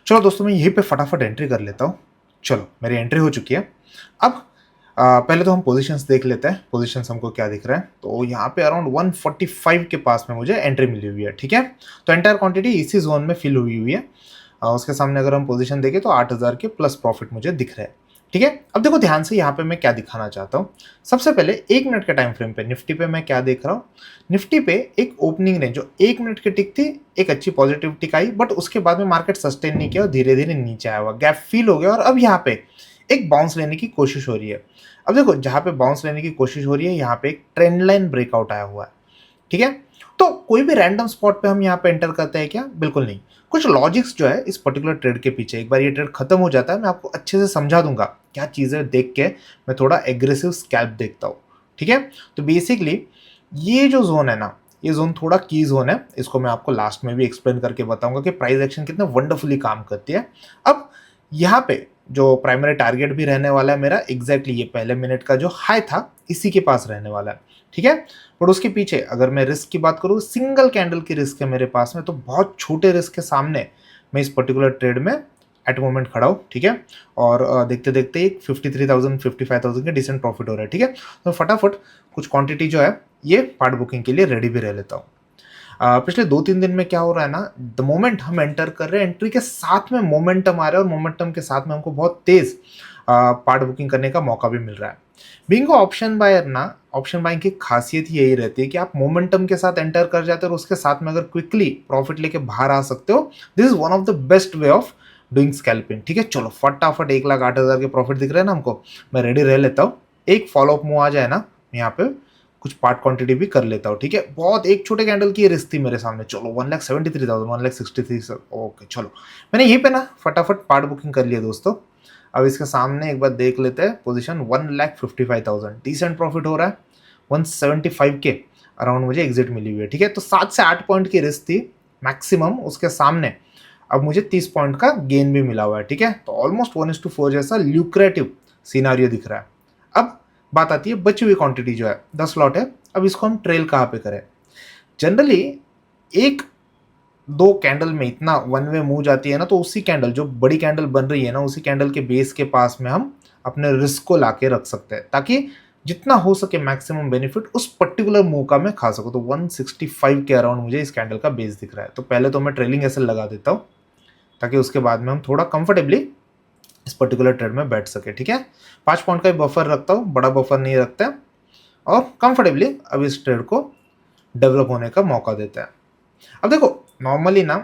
चलो दोस्तों, मैं यहीं पे फटाफट एंट्री कर लेता हूँ। चलो, मेरी एंट्री हो चुकी है। अब पहले तो हम पोजीशंस देख लेते हैं, पोजीशंस हमको क्या दिख रहा है। तो यहाँ पे अराउंड 145 के पास में मुझे एंट्री मिली हुई है, ठीक है। तो एंटायर क्वांटिटी इसी जोन में फिल हुई हुई है। उसके सामने अगर हम पोजीशन देखें तो 8000 के प्लस प्रॉफिट मुझे दिख रहा है, ठीक है। अब देखो ध्यान से, यहाँ पे मैं क्या दिखाना चाहता हूँ। सबसे पहले 1 मिनट के टाइम फ्रेम पे निफ्टी पे मैं क्या देख रहा हूँ। निफ्टी पे एक ओपनिंग रेंज जो 1 मिनट की टिक थी, एक अच्छी पॉजिटिव टिक आई, बट उसके बाद में मार्केट सस्टेन नहीं किया और धीरे धीरे नीचे आया हुआ, गैप फिल हो गया और अब यहाँ पे एक बाउंस लेने की कोशिश हो रही है। अब देखो, जहाँ पे बाउंस लेने की कोशिश हो रही है, यहाँ पे एक ट्रेंड लाइन ब्रेकआउट आया हुआ है, ठीक है। तो कोई भी रैंडम स्पॉट पे हम यहाँ पे एंटर करते हैं क्या? बिल्कुल नहीं। कुछ लॉजिक्स जो है इस पर्टिकुलर ट्रेड के पीछे, एक बार ये ट्रेड खत्म हो जाता है मैं आपको अच्छे से समझा दूंगा क्या चीज़ें देख के मैं थोड़ा एग्रेसिव स्कैल्प देखता हूँ, ठीक है। तो बेसिकली ये जो जोन है ना, ये जोन थोड़ा की जोन है। इसको मैं आपको लास्ट में भी एक्सप्लेन करके बताऊंगा कि प्राइस एक्शन कितना वंडरफुली काम करती है। अब यहाँ पे जो प्राइमरी टारगेट भी रहने वाला है मेरा, एग्जैक्टली ये पहले मिनट का जो हाई था इसी के पास रहने वाला है, ठीक है। और उसके पीछे अगर मैं रिस्क की बात करूँ, सिंगल कैंडल की रिस्क है मेरे पास में, तो बहुत छोटे रिस्क के सामने मैं इस पर्टिकुलर ट्रेड में एट मोमेंट खड़ा हूँ, ठीक है। और देखते देखते एक 53,000 55,000 के डिसेंट प्रॉफिट हो रहा है, ठीक है। तो फटाफट कुछ क्वांटिटी जो है ये पार्ट बुकिंग के लिए रेडी भी रह लेता हूँ। पिछले 2-3 दिन में क्या हो रहा है ना, द मोमेंट हम एंटर कर रहे हैं, एंट्री के साथ में मोमेंटम आ रहा है और मोमेंटम के साथ में हमको बहुत तेज पार्ट बुकिंग करने का मौका भी मिल रहा है। बीइंग ऑप्शन बायर ना, ऑप्शन बाइंग की खासियत ही यही रहती है कि आप मोमेंटम के साथ एंटर कर जाते हो और उसके साथ में अगर क्विकली प्रॉफिट लेके बाहर आ सकते हो, this is one of the best way of doing scalping, ठीक है। चलो फटाफट 1,08,000 के प्रॉफिट दिख रहे हैं ना हमको, मैं रेडी रह लेता हूँ। एक फॉलोअप मूव आ जाए ना, यहाँ पे कुछ पार्ट क्वांटिटी भी कर लेता हूँ, ठीक है। बहुत एक छोटे कैंडल की रिस्क थी मेरे सामने। चलो 1,73,000 1,63,000, ओके चलो मैंने यहीं पे ना फटाफट पार्ट बुकिंग कर लिया दोस्तों। अब इसके सामने एक बार देख लेते हैं पोजीशन 1,55,000, डिसेंट प्रॉफिट हो रहा है। 175 के अराउंड मुझे एग्जिट मिली हुई है, ठीक है। तो 7 से 8 पॉइंट की रिस्क थी मैक्सिमम, उसके सामने अब मुझे 30 पॉइंट का गेन भी मिला हुआ है, ठीक है। तो ऑलमोस्ट 1:4 जैसा ल्यूक्रेटिव सिनारियो दिख रहा है। अब बात आती है बची हुई क्वांटिटी जो है 10 लॉट है, अब इसको हम ट्रेल कहाँ पे करें। जनरली एक दो कैंडल में इतना वन वे मूव जाती है ना, तो उसी कैंडल जो बड़ी कैंडल बन रही है ना, उसी कैंडल के बेस के पास में हम अपने रिस्क को लाके रख सकते हैं, ताकि जितना हो सके मैक्सिमम बेनिफिट उस पर्टिकुलर मूव का मैं खा सकूं। तो 165 के अराउंड मुझे इस कैंडल का बेस दिख रहा है। तो पहले तो मैं ट्रेलिंग एसएल लगा देता हूँ, ताकि उसके बाद में हम थोड़ा कंफर्टेबली इस पर्टिकुलर ट्रेड में बैठ सके, ठीक है। 5 पॉइंट का बफर रखता हूँ, बड़ा बफर नहीं रखता, और कंफर्टेबली अब इस ट्रेड को डेवलप होने का मौका देता है। अब देखो नॉर्मली ना,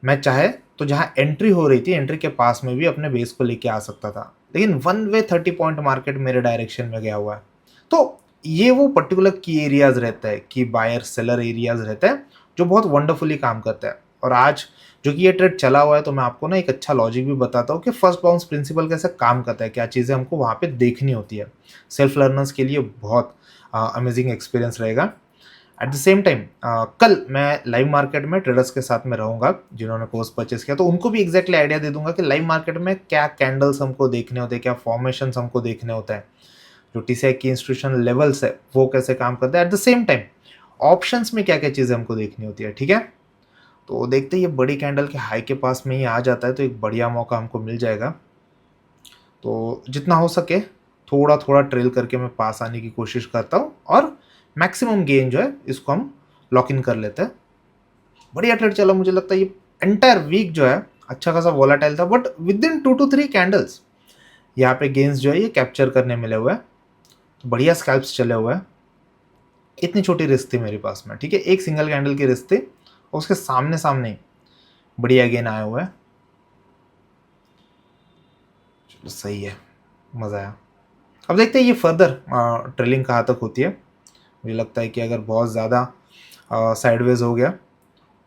मैं चाहे तो जहाँ एंट्री हो रही थी, एंट्री के पास में भी अपने बेस को लेके आ सकता था, लेकिन वन वे 30 पॉइंट मार्केट मेरे डायरेक्शन में गया हुआ है। तो ये वो पर्टिकुलर की एरियाज रहता है, कि बायर सेलर एरियाज रहता है, जो बहुत वंडरफुली काम करता है। और आज जो कि ये ट्रेड चला हुआ है, तो मैं आपको ना एक अच्छा लॉजिक भी बताता हूँ कि फर्स्ट बाउंस प्रिंसिपल कैसे काम करता है, क्या चीज़ें हमको वहाँ पे देखनी होती है। सेल्फ लर्नर्स के लिए बहुत अमेजिंग एक्सपीरियंस रहेगा। एट द सेम टाइम कल मैं लाइव मार्केट में ट्रेडर्स के साथ में रहूंगा जिन्होंने कोर्स परचेस किया, तो उनको भी एग्जैक्टली आइडिया दे दूंगा कि लाइव मार्केट में क्या कैंडल्स हमको देखने होते हैं, क्या फॉर्मेशन हमको देखने होता है, जो टीसीआई की इंस्टीट्यूशन लेवल्स है वो कैसे काम करता है। At the same time options में क्या क्या चीज़ें हमको देखनी होती है, ठीक है। तो देखते ही ये बड़ी कैंडल के हाई के पास में ही आ जाता है, तो एक बढ़िया मौका हमको मिल जाएगा। तो जितना हो सके थोड़ा थोड़ा ट्रेल करके मैं पास आने की कोशिश करता हूँ, और मैक्सिमम गेन जो है इसको हम लॉक इन कर लेते हैं। बढ़िया ट्रेड चला, मुझे लगता है ये एंटायर वीक जो है अच्छा खासा वोलाटाइल था, but with in 2 to 3 candles यहाँ पे गेन्स जो है ये कैप्चर करने मिले हुए हैं। तो बढ़िया स्कैल्प्स चले हुए हैं। इतनी छोटी रिस्क थी मेरे पास में, ठीक है, एक सिंगल कैंडल की रिस्क थी, और उसके सामने सामने बढ़िया गेन आए हुए हैं। चलो सही है, मज़ा आया। अब देखते हैं ये फर्दर ट्रेलिंग कहाँ तक होती है। मुझे लगता है कि अगर बहुत ज़्यादा साइडवेज हो गया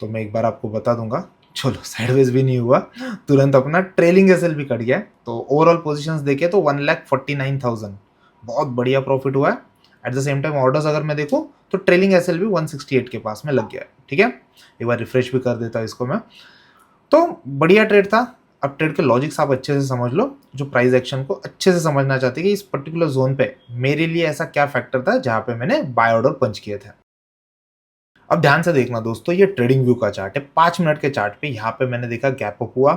तो मैं एक बार आपको बता दूंगा। चलो साइडवेज भी नहीं हुआ, तुरंत अपना ट्रेलिंग एसएल भी कट गया है। तो ओवरऑल पोजीशंस देखे तो 1,49,000 बहुत बढ़िया प्रॉफिट हुआ है। At the same time orders अगर मैं देखूँ तो ट्रेलिंग एसएल भी 168 के पास में लग गया है, ठीक है। एक बार रिफ्रेश भी कर देता हूँ इसको मैं। तो बढ़िया ट्रेड था। अब ट्रेड के लॉजिक्स आप अच्छे से समझ लो, जो प्राइस एक्शन को अच्छे से समझना चाहते हैं कि इस पर्टिकुलर जोन पे मेरे लिए ऐसा क्या फैक्टर था जहाँ पे मैंने बाय ऑर्डर पंच किए थे। अब ध्यान से देखना दोस्तों, ये ट्रेडिंग व्यू का चार्ट है, 5 मिनट के चार्ट पे यहाँ पे मैंने देखा गैप अप हुआ,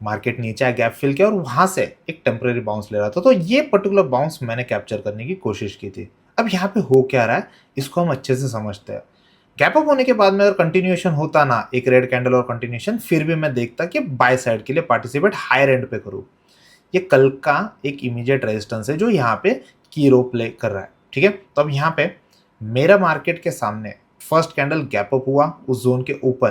मार्केट नीचे आया, गैप फिल किया और वहां से एक टेम्परेरी बाउंस ले रहा था। तो ये पर्टिकुलर बाउंस मैंने कैप्चर करने की कोशिश की थी। अब यहाँ पे हो क्या रहा है इसको हम अच्छे से समझते हैं। गैप अप होने के बाद में अगर कंटिन्यूएशन होता ना, एक रेड कैंडल और कंटिन्यूएशन, फिर भी मैं देखता कि बाय साइड के लिए पार्टिसिपेट हायर एंड पे करूँ। ये कल का एक इमीडिएट रेजिस्टेंस है जो यहाँ पे की रोल प्ले कर रहा है, ठीक है। तो अब यहाँ पे मेरा मार्केट के सामने फर्स्ट कैंडल गैप अप हुआ, उस जोन के ऊपर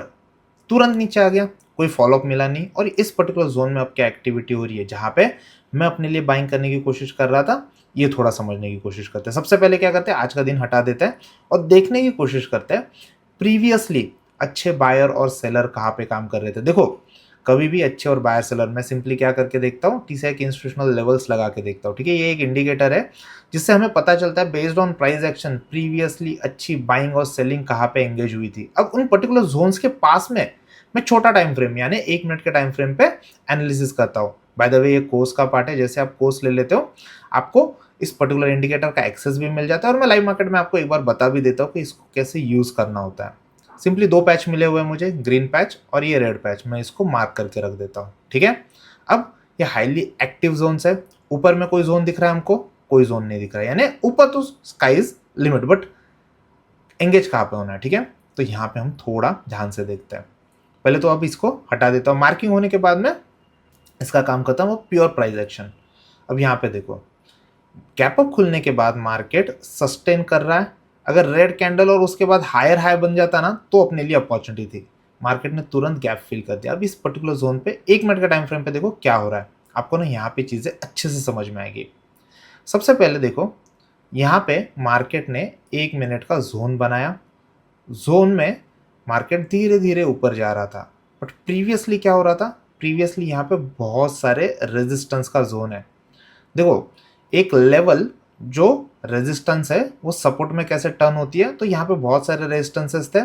तुरंत नीचे आ गया, कोई फॉलोअप मिला नहीं। और इस पर्टिकुलर जोन में अब क्या एक्टिविटी हो रही है जहां पे मैं अपने लिए बाइंग करने की कोशिश कर रहा था, ये थोड़ा समझने की कोशिश करते हैं। सबसे पहले क्या करते हैं, आज का दिन हटा देते हैं और देखने की कोशिश करते हैं प्रीवियसली अच्छे बायर और सेलर कहाँ पे काम कर रहे थे। देखो कभी भी अच्छे और बायर सेलर मैं सिंपली क्या करके देखता हूँ, TSEC इंस्टीट्यूशनल लेवल्स लगा के देखता हूँ, ठीक है। ये एक इंडिकेटर है जिससे हमें पता चलता है based on price action previously अच्छी बाइंग और सेलिंग कहाँ पे एंगेज हुई थी। अब उन पर्टिकुलर जोन्स के पास में मैं छोटा टाइम फ्रेम यानी 1 मिनट के टाइम फ्रेम पे एनालिसिस करता हूँ। बाय द वे ये कोर्स का पार्ट है, जैसे आप कोर्स ले लेते हो आपको इस पर्टिकुलर इंडिकेटर का एक्सेस भी मिल जाता है और मैं लाइव मार्केट में आपको एक बार बता भी देता हूँ कि इसको कैसे यूज करना होता है। सिंपली 2 पैच मिले हुए हैं मुझे, ग्रीन पैच और ये रेड पैच, मैं इसको मार्क करके रख देता हूँ, ठीक है। अब ये हाईली एक्टिव जोन है, ऊपर में कोई जोन दिख रहा है हमको, कोई जोन नहीं दिख रहा है, यानी ऊपर तो sky is limit but engage कहाँ पे होना है, ठीक है। तो यहाँ पे हम थोड़ा ध्यान से देखते हैं। पहले तो अब इसको हटा देता हूँ, मार्किंग होने के बाद में इसका काम करता हूँ प्योर प्राइस एक्शन। अब यहाँ पे देखो गैप अप खुलने के बाद मार्केट सस्टेन कर रहा है, अगर रेड कैंडल और उसके बाद हायर हाई बन जाता ना तो अपने लिए अपॉर्चुनिटी थी। मार्केट ने तुरंत गैप फिल कर दिया। अब इस पर्टिकुलर जोन पे 1 मिनट का टाइम फ्रेम पे देखो क्या हो रहा है, आपको ना यहाँ पे चीजें अच्छे से समझ में आएगी। सबसे पहले देखो यहाँ पे मार्केट ने 1 मिनट का जोन बनाया, जोन में मार्केट धीरे धीरे ऊपर जा रहा था, बट प्रीवियसली क्या हो रहा था, प्रीवियसली यहाँ पे बहुत सारे रेजिस्टेंस का जोन है। देखो एक लेवल जो रेजिस्टेंस है वो सपोर्ट में कैसे टर्न होती है, तो यहाँ पे बहुत सारे रेजिस्टेंसेस थे।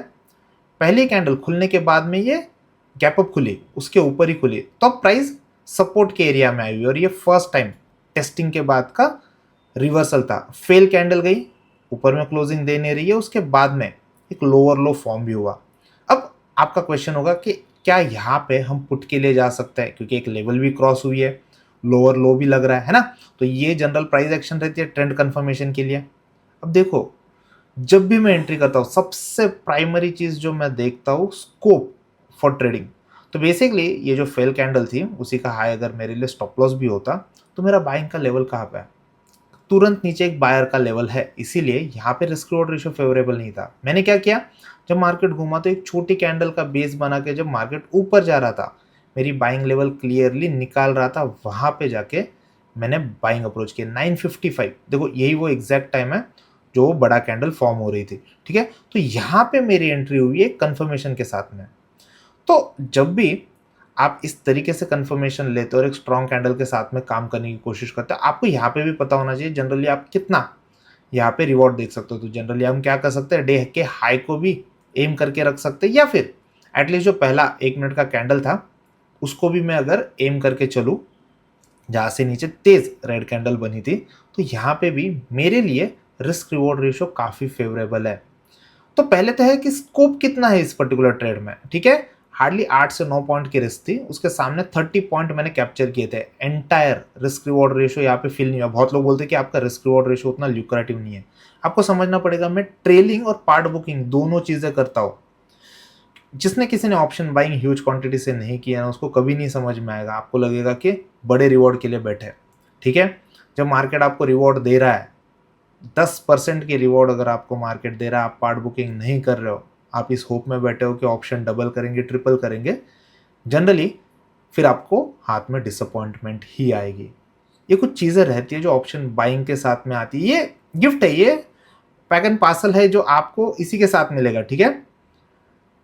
पहली कैंडल खुलने के बाद में ये गैप अप खुली, उसके ऊपर ही खुली, तो अब प्राइस सपोर्ट के एरिया में आई हुई और ये फर्स्ट टाइम टेस्टिंग के बाद का रिवर्सल था। फेल कैंडल गई, ऊपर में क्लोजिंग दे नहीं रही है, उसके बाद में एक लोअर लो फॉर्म भी हुआ। अब आपका क्वेश्चन होगा कि क्या यहाँ पे हम पुट के लिए जा सकते हैं, क्योंकि एक लेवल भी क्रॉस हुई है, लोअर लो भी लग रहा है ना। तो ये जनरल प्राइस एक्शन रहती है ट्रेंड कंफर्मेशन के लिए। अब देखो जब भी मैं एंट्री करता हूँ सबसे प्राइमरी चीज जो मैं देखता हूँ स्कोप फॉर ट्रेडिंग। तो बेसिकली ये जो फेल कैंडल थी उसी का हाई अगर मेरे लिए स्टॉप लॉस भी होता तो मेरा बाइंग का लेवल कहाँ पे है, तुरंत नीचे एक बायर का लेवल है, इसीलिए यहाँ पे रिस्क रिवॉर्ड रेशियो फेवरेबल नहीं था। मैंने क्या किया, जब मार्केट घूमा तो एक छोटी कैंडल का बेस बना के जब मार्केट ऊपर जा रहा था, मेरी बाइंग लेवल क्लियरली निकाल रहा था, वहां पे जाके मैंने बाइंग अप्रोच किया 955। देखो यही वो एग्जैक्ट टाइम है जो बड़ा कैंडल फॉर्म हो रही थी, ठीक है। तो यहाँ पे मेरी एंट्री हुई है कंफर्मेशन के साथ में। तो जब भी आप इस तरीके से कंफर्मेशन लेते हो और एक स्ट्रॉन्ग कैंडल के साथ में काम करने की कोशिश करते हो, आपको यहाँ पे भी पता होना चाहिए जनरली आप कितना यहाँ पे रिवॉर्ड देख सकते हो। तो जनरली हम क्या कर सकते हैं, डे के हाई को भी एम करके रख सकते हैं, या फिर एटलीस्ट जो पहला 1 मिनट का कैंडल था उसको भी मैं अगर एम करके चलूँ जहाँ से नीचे तेज रेड कैंडल बनी थी, तो यहाँ पे भी मेरे लिए रिस्क रिवॉर्ड रेशियो काफ़ी फेवरेबल है। तो पहले तो है कि स्कोप कितना है इस पर्टिकुलर ट्रेड में, ठीक है। हार्डली 8 से 9 पॉइंट की रिस्क थी, उसके सामने 30 पॉइंट मैंने कैप्चर किए थे। एंटायर रिस्क रिवॉर्ड रेशियो यहाँ पे फिल नहीं हुआ। बहुत लोग बोलते हैं कि आपका रिस्क रिवॉर्ड रेशियो उतना ल्यूक्रेटिव नहीं है। आपको समझना पड़ेगा मैं ट्रेलिंग और पार्ट बुकिंग दोनों चीजें करता हूँ। जिसने किसी ने ऑप्शन बाइंग ह्यूज क्वांटिटी से नहीं किया ना उसको कभी नहीं समझ में आएगा। आपको लगेगा कि बड़े रिवॉर्ड के लिए बैठे, ठीक है। जब मार्केट आपको रिवॉर्ड दे रहा है 10% की रिवॉर्ड अगर आपको मार्केट दे रहा है, आप पार्ट बुकिंग नहीं कर रहे हो, आप इस होप में बैठे हो कि ऑप्शन डबल करेंगे ट्रिपल करेंगे, जनरली फिर आपको हाथ में डिसअपॉइंटमेंट ही आएगी। ये कुछ चीज़ें रहती है जो ऑप्शन बाइंग के साथ में आती है। ये गिफ्ट है, ये पैक एंड पार्सल है जो आपको इसी के साथ मिलेगा, ठीक है।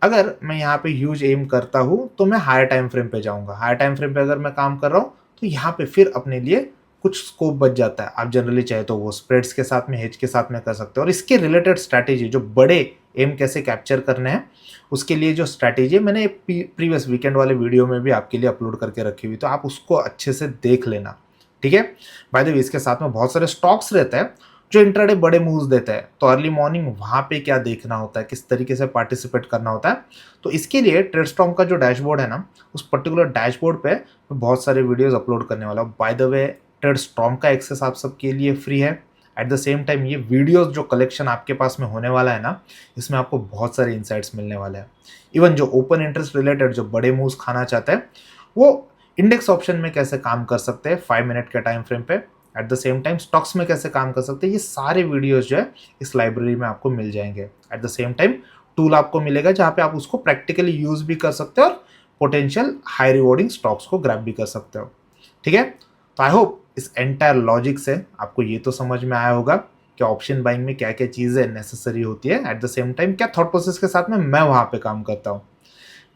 अगर मैं यहाँ पे ह्यूज एम करता हूँ तो मैं हायर टाइम फ्रेम पे जाऊँगा। हायर टाइम फ्रेम पे अगर मैं काम कर रहा हूँ तो यहाँ पे फिर अपने लिए कुछ स्कोप बच जाता है। आप जनरली चाहे तो वो स्प्रेड्स के साथ में, हेज के साथ में कर सकते हो। और इसके रिलेटेड स्ट्रैटेजी जो बड़े एम कैसे कैप्चर करने हैं उसके लिए जो स्ट्रैटेजी है मैंने प्रीवियस वीकेंड वाले वीडियो में भी आपके लिए अपलोड करके रखी हुई, तो आप उसको अच्छे से देख लेना, ठीक है। बाय द वे इसके साथ में बहुत सारे स्टॉक्स रहते हैं जो इंट्राडे बड़े मूव्स देता है, तो अर्ली मॉर्निंग वहाँ पे क्या देखना होता है, किस तरीके से पार्टिसिपेट करना होता है। तो इसके लिए ट्रेडस्टॉर्म का जो डैशबोर्ड है ना, उस पर्टिकुलर डैशबोर्ड पे मैं बहुत सारे वीडियोस अपलोड करने वाला हूँ। बाय द वे, ट्रेडस्टॉर्म का एक्सेस आप सबके लिए फ्री है। एट द सेम टाइम ये वीडियोस जो कलेक्शन आपके पास में होने वाला है ना, इसमें आपको बहुत सारे इंसाइट्स मिलने वाले हैं। इवन जो ओपन इंटरेस्ट रिलेटेड जो बड़े मूव्स खाना चाहते हैं, वो इंडेक्स ऑप्शन में कैसे काम कर सकते हैं 5 मिनट के टाइम फ्रेम पे, at the same time stocks में कैसे काम कर सकते हैं, ये सारे वीडियोस जो है इस लाइब्रेरी में आपको मिल जाएंगे। At the same time tool आपको मिलेगा जहाँ पे आप उसको प्रैक्टिकली यूज भी कर सकते हो और पोटेंशियल हाई रिवॉर्डिंग स्टॉक्स को ग्रैब भी कर सकते हो। ठीक है, तो आई होप इस एंटायर लॉजिक से आपको ये तो समझ में आया होगा कि ऑप्शन बाइंग में क्या क्या चीज़ें नेसेसरी होती है, एट द सेम टाइम क्या थॉट प्रोसेस के साथ में मैं वहाँ पे काम करता हूँ।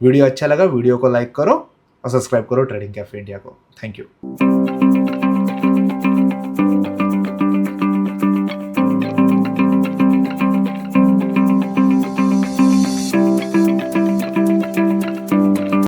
वीडियो अच्छा लगा, वीडियो को लाइक करो और सब्सक्राइब करो ट्रेडिंग कैफे इंडिया को। Thank you.